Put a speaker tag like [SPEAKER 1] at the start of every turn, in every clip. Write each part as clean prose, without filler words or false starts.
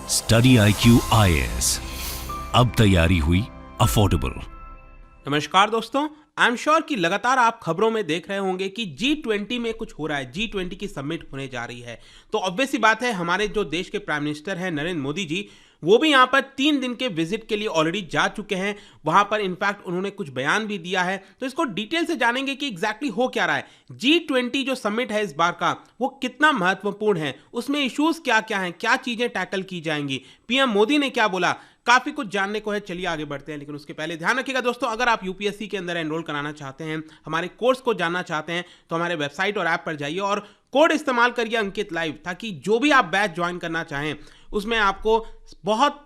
[SPEAKER 1] Study IQ IAS, अब तैयारी हुई अफोर्डेबल।
[SPEAKER 2] नमस्कार दोस्तों, आई एम श्योर कि लगातार आप खबरों में देख रहे होंगे कि G20 में कुछ हो रहा है। G20 की समिट होने जा रही है, तो ऑब्वियस सी बात है हमारे जो देश के प्राइम मिनिस्टर हैं नरेंद्र मोदी जी, वो भी यहाँ पर 3 दिन के विजिट के लिए ऑलरेडी जा चुके हैं। वहां पर इनफैक्ट उन्होंने कुछ बयान भी दिया है, तो इसको डिटेल से जानेंगे कि एग्जैक्टली हो क्या रहा है। G20 जो समिट है इस बार का, वो कितना महत्वपूर्ण है, उसमें इश्यूज क्या क्या हैं, क्या चीजें टैकल की जाएंगी, पीएम मोदी ने क्या बोला, काफी कुछ जानने को है। चलिए आगे बढ़ते हैं, लेकिन उसके पहले ध्यान रखिएगा दोस्तों, अगर आप यूपीएससी के अंदर एनरोल कराना चाहते हैं, हमारे कोर्स को जानना चाहते हैं, तो हमारे वेबसाइट और ऐप पर जाइए और कोड इस्तेमाल करिए अंकित लाइव, ताकि जो भी आप बैच ज्वाइन करना चाहें उसमें आपको बहुत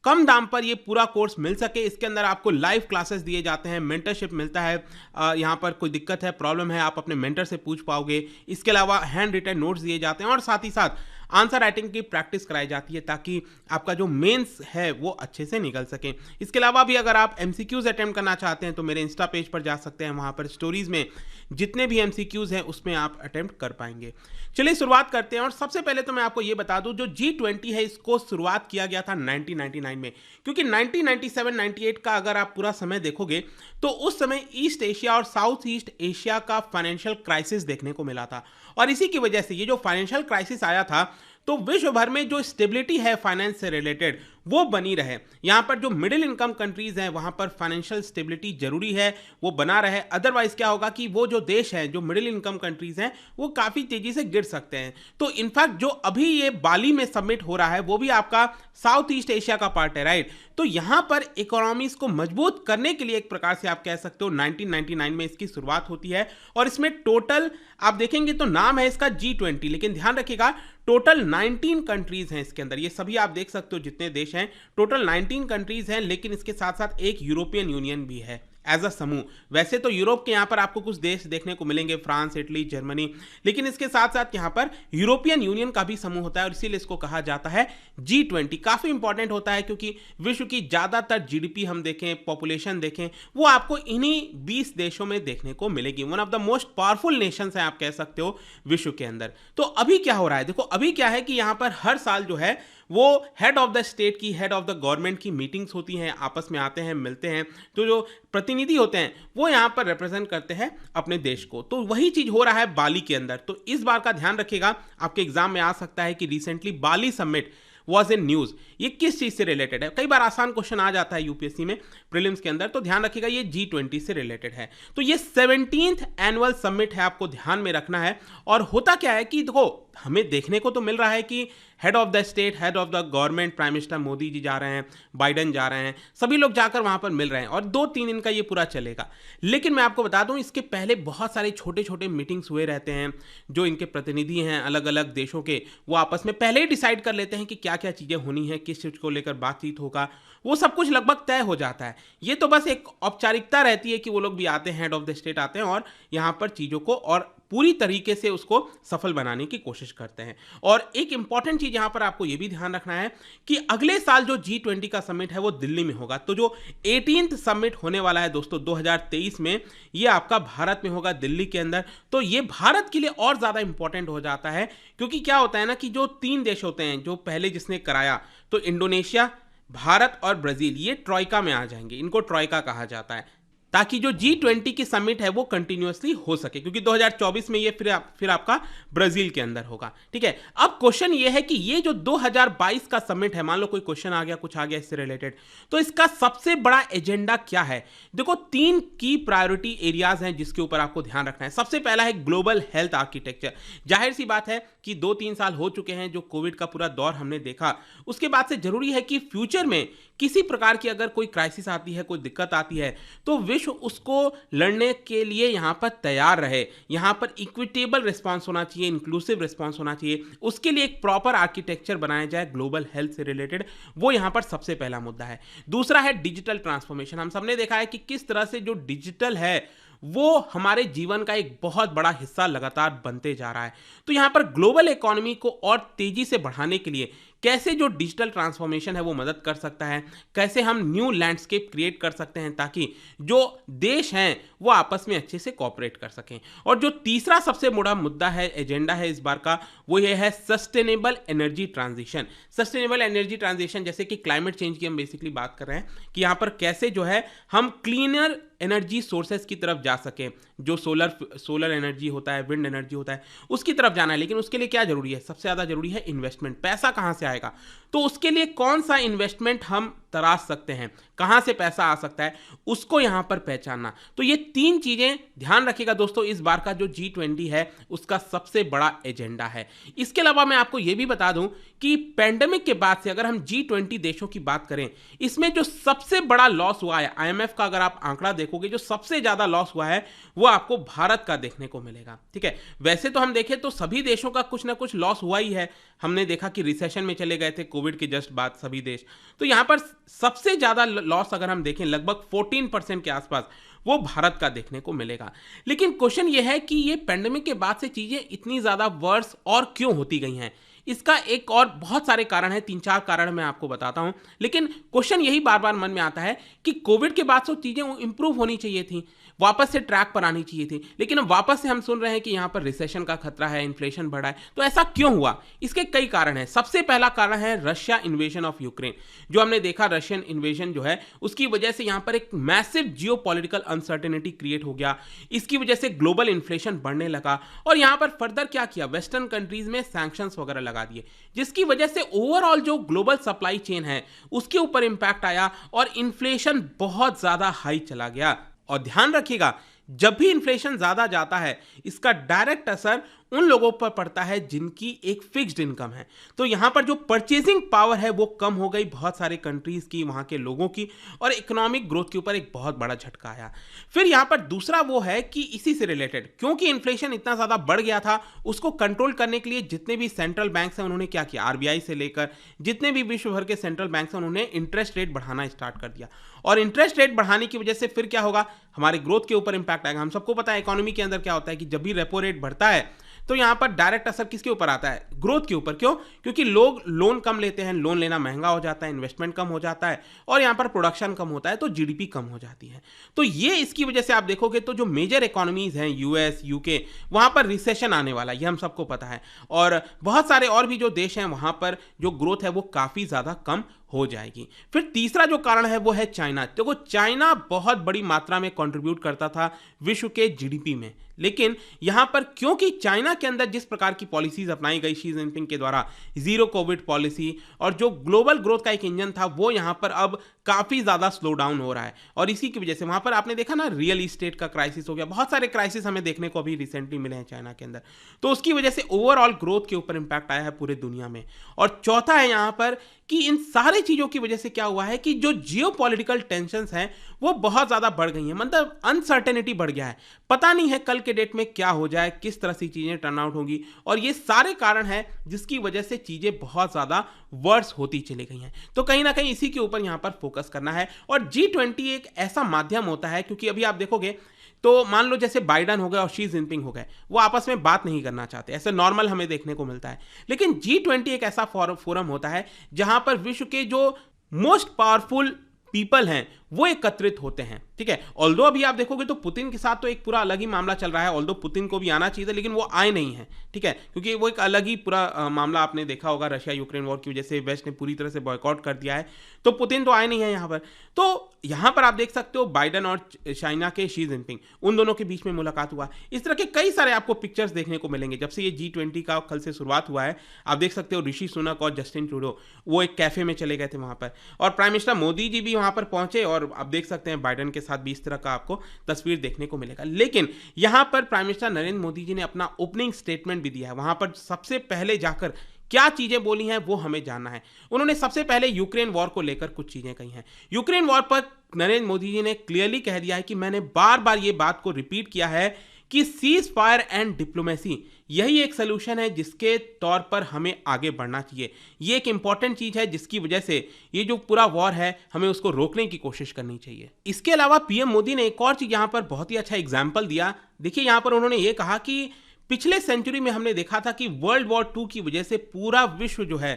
[SPEAKER 2] कम दाम पर ये पूरा कोर्स मिल सके। इसके अंदर आपको लाइव क्लासेस दिए जाते हैं, मेंटरशिप मिलता है। यहाँ पर कोई दिक्कत है, प्रॉब्लम है, आप अपने मेंटर से पूछ पाओगे। इसके अलावा हैंड रिटन नोट्स दिए जाते हैं और साथ ही साथ आंसर राइटिंग की प्रैक्टिस कराई जाती है, ताकि आपका जो मेंस है वो अच्छे से निकल सके। इसके अलावा भी अगर आप एमसीक्यूज अटेम्प्ट करना चाहते हैं तो मेरे इंस्टा पेज पर जा सकते हैं, वहाँ पर स्टोरीज में जितने भी एमसीक्यूज हैं उसमें आप अटेम्प्ट कर पाएंगे। चलिए शुरुआत करते हैं, और सबसे पहले तो मैं आपको ये बता दूं, जो G20 है इसको शुरुआत किया गया था 1999 में, क्योंकि 1997-98 का अगर आप पूरा समय देखोगे तो उस समय ईस्ट एशिया और साउथ ईस्ट एशिया का फाइनेंशियल क्राइसिस देखने को मिला था। और इसी की वजह से ये जो फाइनेंशियल क्राइसिस आया था, तो विश्व भर में जो स्टेबिलिटी है फाइनेंस से रिलेटेड वो बनी रहे। यहाँ पर जो मिडिल इनकम कंट्रीज हैं वहाँ पर फाइनेंशियल स्टेबिलिटी जरूरी है, वो बना रहे। अदरवाइज क्या होगा कि वो जो देश हैं, जो मिडिल इनकम कंट्रीज हैं, वो काफ़ी तेज़ी से गिर सकते हैं। तो इनफैक्ट जो अभी ये बाली में सबमिट हो रहा है वो भी आपका साउथ ईस्ट एशिया का पार्ट है, राइट। तो यहाँ पर इकोनॉमीज को मजबूत करने के लिए एक प्रकार से आप कह सकते हो 1999 में इसकी शुरुआत होती है। और इसमें टोटल आप देखेंगे तो नाम है इसका G20, लेकिन ध्यान रखिएगा टोटल 19 कंट्रीज हैं इसके अंदर। ये सभी आप देख सकते हो जितने देश हैं, टोटल 19 कंट्रीज हैं, लेकिन इसके साथ साथ एक यूरोपियन यूनियन भी है एज अ समूह। वैसे तो यूरोप के यहाँ पर आपको कुछ देश देखने को मिलेंगे, फ्रांस, इटली, जर्मनी, लेकिन इसके साथ साथ यहाँ पर यूरोपियन यूनियन का भी समूह होता है, और इसीलिए इसको कहा जाता है G20। काफ़ी इंपॉर्टेंट होता है क्योंकि विश्व की ज़्यादातर जीडीपी हम देखें, पॉपुलेशन देखें, वो आपको इन्हीं 20 देशों में देखने को मिलेगी। One of the most powerful Nations है आप कह सकते हो विश्व के अंदर। तो अभी क्या हो रहा है, देखो अभी क्या है कि यहाँ पर हर साल जो है वो हेड ऑफ द स्टेट की, हेड ऑफ द गवर्नमेंट की मीटिंग्स होती हैं, आपस में आते हैं, मिलते हैं। तो जो प्रतिनिधि होते हैं वो यहाँ पर रिप्रेजेंट करते हैं अपने देश को। तो वही चीज हो रहा है बाली के अंदर। तो इस बार का ध्यान रखिएगा, आपके एग्जाम में आ सकता है कि recently Bali summit was in news. ये किस चीज से रिलेटेड है, कई बार आसान क्वेश्चन आ जाता है यूपीएससी में प्रीलिम्स के अंदर, तो ध्यान रखिएगा ये G20 से रिलेटेड है। तो ये 17th एनुअल समिट है, आपको ध्यान में रखना है। और होता क्या है कि देखो हमें देखने को तो मिल रहा है कि head of the state, head of the government, prime minister Modi ji जा रहे हैं, बाइडन जा रहे हैं, सभी लोग जाकर वहां पर मिल रहे हैं, और 2-3 दिन का ये पूरा चलेगा। लेकिन मैं आपको बता दूं इसके पहले बहुत सारे छोटे छोटे मीटिंग्स हुए रहते हैं। जो इनके प्रतिनिधि हैं अलग अलग देशों के, वो आपस में पहले ही डिसाइड कर लेते हैं कि क्या क्या चीजें होनी है, किस चीज को लेकर बातचीत होगा, वो सब कुछ लगभग तय हो जाता है। ये तो बस एक औपचारिकता रहती है कि वो लोग भी आते हैं, हेड ऑफ द स्टेट आते हैं और यहाँ पर चीज़ों को और पूरी तरीके से उसको सफल बनाने की कोशिश करते हैं। और एक इंपॉर्टेंट चीज़ यहाँ पर आपको ये भी ध्यान रखना है कि अगले साल जो G20 का समिट है वो दिल्ली में होगा। तो जो 18th समिट होने वाला है दोस्तों 2023 में, ये आपका भारत में होगा, दिल्ली के अंदर। तो ये भारत के लिए और ज़्यादा इंपॉर्टेंट हो जाता है, क्योंकि क्या होता है ना कि जो 3 देश होते हैं जो पहले जिसने कराया, तो इंडोनेशिया, भारत और ब्राजील, ये ट्रॉइका में आ जाएंगे, इनको ट्रॉइका कहा जाता है, ताकि जो G20 की समिट है वो कंटिन्यूअसली हो सके, क्योंकि 2024 में ये फिर आपका ब्राजील के अंदर होगा। ठीक है, अब क्वेश्चन ये है कि ये जो 2022 का समिट है, मान लो कोई क्वेश्चन आ गया, कुछ आ गया इससे रिलेटेड, तो इसका सबसे बड़ा एजेंडा क्या है। देखो 3 की प्रायोरिटी एरियाज हैं जिसके ऊपर आपको ध्यान रखना है। सबसे पहला है ग्लोबल हेल्थ आर्किटेक्चर। जाहिर सी बात है कि 2-3 साल हो चुके हैं जो कोविड का पूरा दौर हमने देखा, उसके बाद से जरूरी है कि फ्यूचर में किसी प्रकार की अगर कोई क्राइसिस आती है, कोई दिक्कत आती है, तो विश्व उसको लड़ने के लिए यहाँ पर तैयार रहे। यहाँ पर इक्विटेबल रिस्पांस होना चाहिए, इंक्लूसिव रिस्पांस होना चाहिए, उसके लिए एक प्रॉपर आर्किटेक्चर बनाया जाए ग्लोबल हेल्थ से रिलेटेड, वो यहाँ पर सबसे पहला मुद्दा है। दूसरा है डिजिटल ट्रांसफॉर्मेशन। हम सबने देखा है कि किस तरह से जो डिजिटल है वो हमारे जीवन का एक बहुत बड़ा हिस्सा लगातार बनते जा रहा है। तो यहाँ पर ग्लोबल इकोनॉमी को और तेजी से बढ़ाने के लिए कैसे जो डिजिटल ट्रांसफॉर्मेशन है वो मदद कर सकता है, कैसे हम न्यू लैंडस्केप क्रिएट कर सकते हैं ताकि जो देश हैं वो आपस में अच्छे से कोऑपरेट कर सकें। और जो तीसरा सबसे बड़ा मुद्दा है, एजेंडा है इस बार का, वो ये है sustainable energy transition. Sustainable energy transition जैसे कि क्लाइमेट चेंज की हम बेसिकली बात कर रहे हैं कि यहाँ पर कैसे जो है हम क्लीनर एनर्जी सोर्सेस की तरफ जा सके, जो सोलर एनर्जी होता है, विंड एनर्जी होता है, उसकी तरफ जाना है। लेकिन उसके लिए क्या जरूरी है? सबसे ज़्यादा जरूरी है इन्वेस्टमेंट। पैसा कहाँ से आएगा? तो उसके लिए कौन सा इन्वेस्टमेंट हम तराश सकते हैं, कहाँ से पैसा आ सकता है, उसको यहाँ पर पहचानना। तो ये तीन चीज़ें ध्यान रखिएगा दोस्तों, इस बार का जो G20 है उसका सबसे बड़ा एजेंडा है। इसके अलावा मैं आपको ये भी बता दूं कि पैंडेमिक के बाद से अगर हम G20 देशों की बात करें, इसमें जो सबसे बड़ा लॉस हुआ है, IMF का अगर आप आंकड़ा देखोगे, जो सबसे ज़्यादा लॉस हुआ है वो आपको भारत का देखने को मिलेगा। ठीक है, वैसे तो हम देखें तो सभी देशों का कुछ ना कुछ लॉस हुआ ही है। हमने देखा कि रिसेशन में चले गए थे कोविड के जस्ट बाद सभी देश। तो यहाँ पर सबसे ज़्यादा लॉस अगर हम देखें लगभग 14% के आसपास वो भारत का देखने को मिलेगा। लेकिन क्वेश्चन ये है कि ये पेंडेमिक के बाद से चीज़ें इतनी ज़्यादा वर्स और क्यों होती गई हैं? इसका एक और बहुत सारे कारण हैं, 3-4 कारण मैं आपको बताता हूं। लेकिन क्वेश्चन यही बार बार मन में आता है कि कोविड के बाद से चीज़ें इंप्रूव होनी चाहिए थी, वापस से ट्रैक पर आनी चाहिए थी, लेकिन अब वापस से हम सुन रहे हैं कि यहाँ पर रिसेशन का खतरा है, इन्फ्लेशन बढ़ा है। तो ऐसा क्यों हुआ? इसके कई कारण हैं। सबसे पहला कारण है रशिया इन्वेजन ऑफ यूक्रेन। जो हमने देखा, रशियन इन्वेजन जो है उसकी वजह से यहाँ पर एक मैसिव जियोपॉलिटिकल अनसर्टेनिटी क्रिएट हो गया। इसकी वजह से ग्लोबल इन्फ्लेशन बढ़ने लगा और यहाँ पर फर्दर क्या किया, वेस्टर्न कंट्रीज में सैंक्शंस वगैरह लगा दिए, जिसकी वजह से ओवरऑल जो ग्लोबल सप्लाई चेन है उसके ऊपर इंपैक्ट आया और इन्फ्लेशन बहुत ज्यादा हाई चला गया। और ध्यान रखिएगा, जब भी इन्फ्लेशन ज्यादा जाता है इसका डायरेक्ट असर उन लोगों पर पड़ता है जिनकी एक फिक्स्ड इनकम है। तो यहाँ पर जो परचेजिंग पावर है वो कम हो गई बहुत सारे कंट्रीज की, वहाँ के लोगों की, और इकोनॉमिक ग्रोथ के ऊपर एक बहुत बड़ा झटका आया। फिर यहाँ पर दूसरा वो है कि इसी से रिलेटेड, क्योंकि इन्फ्लेशन इतना ज़्यादा बढ़ गया था, उसको कंट्रोल करने के लिए जितने भी सेंट्रल बैंक्स हैं उन्होंने क्या किया, RBI से लेकर जितने भी विश्व भर के सेंट्रल बैंक्स हैं उन्होंने इंटरेस्ट रेट बढ़ाना स्टार्ट कर दिया। और इंटरेस्ट रेट बढ़ाने की वजह से फिर क्या होगा, हमारे ग्रोथ के ऊपर इंपैक्ट आएगा। हम सबको पता है इकोनॉमी के अंदर क्या होता है कि जब भी रेपो रेट बढ़ता है तो यहाँ पर डायरेक्ट असर किसके ऊपर आता है, ग्रोथ के ऊपर। क्यों? क्योंकि लोग लोन कम लेते हैं, लोन लेना महंगा हो जाता है, इन्वेस्टमेंट कम हो जाता है और यहाँ पर प्रोडक्शन कम होता है, तो जीडीपी कम हो जाती है। तो ये इसकी वजह से आप देखोगे तो जो मेजर इकोनॉमीज हैं US, UK, वहाँ पर रिसेशन आने वाला, ये हम सबको पता है। और बहुत सारे और भी जो देश हैं वहाँ पर जो ग्रोथ है वो काफ़ी ज़्यादा कम हो जाएगी। फिर तीसरा जो कारण है वो है चाइना। देखो, चाइना बहुत बड़ी मात्रा में कंट्रीब्यूट करता था विश्व के जीडीपी में, लेकिन यहां पर क्योंकि चाइना के अंदर जिस प्रकार की पॉलिसीज अपनाई गई शी जिनपिंग के द्वारा, जीरो कोविड पॉलिसी, और जो ग्लोबल ग्रोथ का एक इंजन था वो यहां पर अब काफी ज्यादा स्लो डाउन हो रहा है। और इसी की वजह से वहां पर आपने देखा ना, रियल इस्टेट का क्राइसिस हो गया, बहुत सारे क्राइसिस हमें देखने को अभी रिसेंटली मिले हैं चाइना के अंदर। तो उसकी वजह से ओवरऑल ग्रोथ के ऊपर इंपैक्ट आया है पूरे दुनिया में। और चौथा है यहां पर कि इन सारी चीजों की वजह से क्या हुआ है कि जो जियोपॉलिटिकल टेंशंस हैं वो बहुत ज्यादा बढ़ गई हैं, मतलब अनसर्टेनिटी बढ़ गया है। पता नहीं है कल के डेट में क्या हो जाए, किस तरह से चीजें टर्न आउट होंगी, और ये सारे कारण हैं जिसकी वजह से चीजें बहुत ज्यादा वर्स होती चली गई हैं। तो कहीं ना कहीं इसी के ऊपर यहां पर फोकस करना है। और G20 एक ऐसा माध्यम होता है, क्योंकि अभी आप देखोगे तो मान लो जैसे बाइडन हो गए और शी जिनपिंग हो गए, वो आपस में बात नहीं करना चाहते, ऐसे नॉर्मल हमें देखने को मिलता है। लेकिन G20 एक ऐसा फोरम होता है जहां पर विश्व के जो मोस्ट पावरफुल पीपल हैं वो एकत्रित होते हैं। ठीक है, ऑल्दो अभी आप देखोगे तो पुतिन के साथ तो एक पूरा अलग ही मामला चल रहा है, ऑल्दो पुतिन को भी आना चाहिए था लेकिन वो आए नहीं है। ठीक है, क्योंकि वो एक अलग ही पूरा मामला आपने देखा होगा, रशिया यूक्रेन वॉर की वजह से वेस्ट ने पूरी तरह से बॉयकॉट कर दिया है, तो पुतिन तो आए नहीं है यहाँ पर। तो यहाँ पर आप देख सकते हो बाइडन और चाइना के शी जिनपिंग, उन दोनों के बीच में मुलाकात हुआ। इस तरह के कई सारे आपको पिक्चर्स देखने को मिलेंगे जब से ये G20 का कल से शुरुआत हुआ है। आप देख सकते हो ऋषि सुनक और जस्टिन ट्रूडो वो एक कैफे में चले गए थे वहाँ पर, और प्राइम मिनिस्टर मोदी जी भी वहाँ पर पहुंचे, और आप देख सकते हैं बाइडन के साथ भी इस तरह का आपको तस्वीर देखने को मिलेगा। लेकिन यहां पर प्राइम मिनिस्टर नरेंद्र मोदी जी ने अपना ओपनिंग स्टेटमेंट भी दिया है। वहां पर सबसे पहले जाकर क्या चीजें बोली हैं वो हमें जानना है। उन्होंने सबसे पहले यूक्रेन वॉर को लेकर कुछ चीजें कही हैं। यूक्रेन वॉर पर नरेंद्र मोदी जी ने क्लियरली कह दिया है कि मैंने बार बार ये बात को रिपीट किया है कि सीज फायर एंड डिप्लोमेसी यही एक सोल्यूशन है जिसके तौर पर हमें आगे बढ़ना चाहिए। ये एक इंपॉर्टेंट चीज है जिसकी वजह से ये जो पूरा वॉर है हमें उसको रोकने की कोशिश करनी चाहिए। इसके अलावा पीएम मोदी ने एक और चीज यहाँ पर बहुत ही अच्छा एग्जाम्पल दिया। देखिए, यहाँ पर उन्होंने ये कहा कि पिछले सेंचुरी में हमने देखा था कि वर्ल्ड वॉर 2 की वजह से पूरा विश्व जो है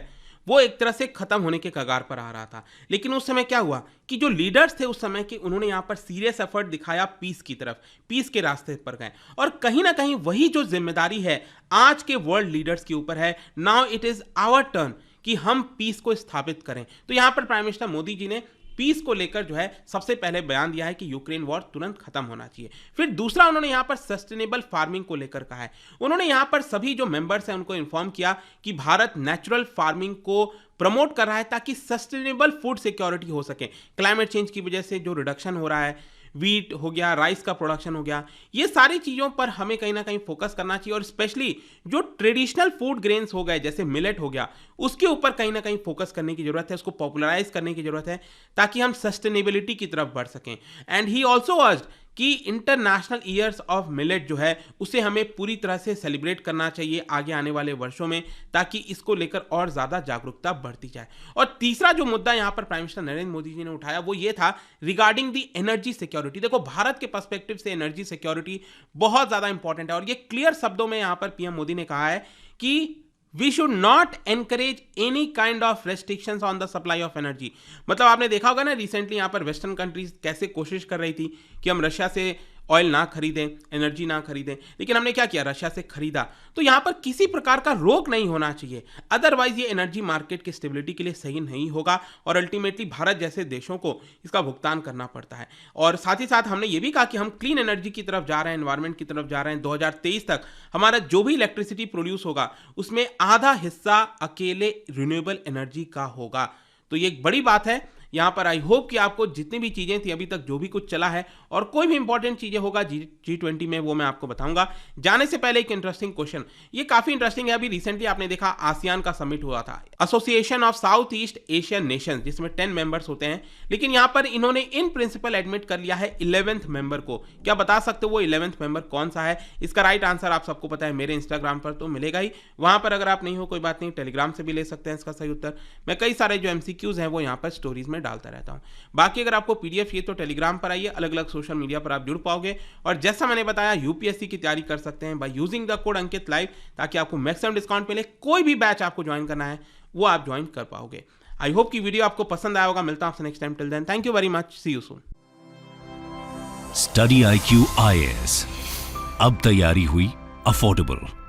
[SPEAKER 2] वो एक तरह से खत्म होने के कगार पर आ रहा था। लेकिन उस समय क्या हुआ कि जो लीडर्स थे उस समय के, उन्होंने यहाँ पर सीरियस एफर्ट दिखाया पीस की तरफ, पीस के रास्ते पर गए। और कहीं ना कहीं वही जो जिम्मेदारी है आज के वर्ल्ड लीडर्स के ऊपर है। Now it is our turn कि हम पीस को स्थापित करें। तो यहाँ पर प्राइम मिनिस्टर मोदी जी ने पीस को लेकर जो है सबसे पहले बयान दिया है कि यूक्रेन वॉर तुरंत खत्म होना चाहिए। फिर दूसरा उन्होंने यहां पर सस्टेनेबल फार्मिंग को लेकर कहा है। उन्होंने यहां पर सभी जो मेंबर्स हैं उनको इन्फॉर्म किया कि भारत नेचुरल फार्मिंग को प्रमोट कर रहा है ताकि सस्टेनेबल फूड सिक्योरिटी हो सके। क्लाइमेट चेंज की वजह से जो रिडक्शन हो रहा है, वीट हो गया, राइस का प्रोडक्शन हो गया, ये सारी चीज़ों पर हमें कहीं ना कहीं फोकस करना चाहिए। और स्पेशली जो ट्रेडिशनल फूड ग्रेन्स हो गए जैसे मिलेट हो गया, उसके ऊपर कहीं ना कहीं फोकस करने की जरूरत है, उसको पॉपुलराइज करने की जरूरत है ताकि हम सस्टेनेबिलिटी की तरफ बढ़ सकें। एंड ही ऑल्सो अर्ज्ड कि इंटरनेशनल ईयर्स ऑफ मिलेट जो है उसे हमें पूरी तरह से सेलिब्रेट करना चाहिए आगे आने वाले वर्षों में, ताकि इसको लेकर और ज़्यादा जागरूकता बढ़ती जाए। और तीसरा जो मुद्दा यहाँ पर प्राइम मिनिस्टर नरेंद्र मोदी जी ने उठाया वो ये था रिगार्डिंग दी एनर्जी सिक्योरिटी। देखो, भारत के पर्सपेक्टिव से एनर्जी सिक्योरिटी बहुत ज़्यादा इंपॉर्टेंट है और ये क्लियर शब्दों में यहाँ पर पीएम मोदी ने कहा है कि we should not encourage any kind of restrictions on the supply of energy. मतलब आपने देखा होगा ना, रिसेंटली यहाँ पर वेस्टर्न कंट्रीज कैसे कोशिश कर रही थी कि हम रशिया से ऑयल ना खरीदें, एनर्जी ना खरीदें, लेकिन हमने क्या किया, रशिया से खरीदा। तो यहाँ पर किसी प्रकार का रोक नहीं होना चाहिए, अदरवाइज ये एनर्जी मार्केट की स्टेबिलिटी के लिए सही नहीं होगा और अल्टीमेटली भारत जैसे देशों को इसका भुगतान करना पड़ता है। और साथ ही साथ हमने ये भी कहा कि हम क्लीन एनर्जी की तरफ जा रहे हैं, एनवायरमेंट की तरफ जा रहे हैं। 2023 तक हमारा जो भी इलेक्ट्रिसिटी प्रोड्यूस होगा उसमें आधा हिस्सा अकेले रिन्यूएबल एनर्जी का होगा। तो ये एक बड़ी बात है। यहाँ पर आई होप कि आपको जितनी भी चीज़ें थी अभी तक, जो भी कुछ चला है और कोई भी इंपॉर्टेंट चीज़ें होगा G20 में, वो मैं आपको बताऊंगा। जाने से पहले एक इंटरेस्टिंग क्वेश्चन, ये काफ़ी इंटरेस्टिंग है। अभी रिसेंटली आपने देखा आसियान का समिट हुआ था, association of south east Asian Nations, जिसमें 10 मेंबर्स होते हैं। लेकिन यहाँ पर इन्होंने इन प्रिंसिपल एडमिट कर लिया है 11th मेंबर को। क्या बता सकते हो वो 11th मेंबर कौन सा है? इसका राइट आंसर आप सबको पता है, मेरे इंस्टाग्राम पर तो मिलेगा ही। वहाँ पर अगर आप नहीं हो कोई बात नहीं, टेलीग्राम से भी ले सकते हैं इसका सही उत्तर। मैं कई सारे जो MCQs हैं वो यहाँ पर स्टोरीज में डालता रहता हूँ। बाकी अगर आपको PDF चाहिए तो टेलीग्राम पर आइए, अलग अलग सोशल मीडिया पर आप जुड़ पाओगे। और जैसा मैंने बताया, UPSC की तैयारी कर सकते हैं by using the code Ankit live, ताकि आपको मैक्सिमम डिस्काउंट मिले। कोई भी बैच आपको ज्वाइन करना है वो आप ज्वाइन कर पाओगे। आई होप कि वीडियो आपको पसंद आया होगा। मिलता हूं आपसे next time. Till then, thank you very much, see you soon.
[SPEAKER 1] Study IQ IAS, अब तैयारी हुई अफोर्डेबल।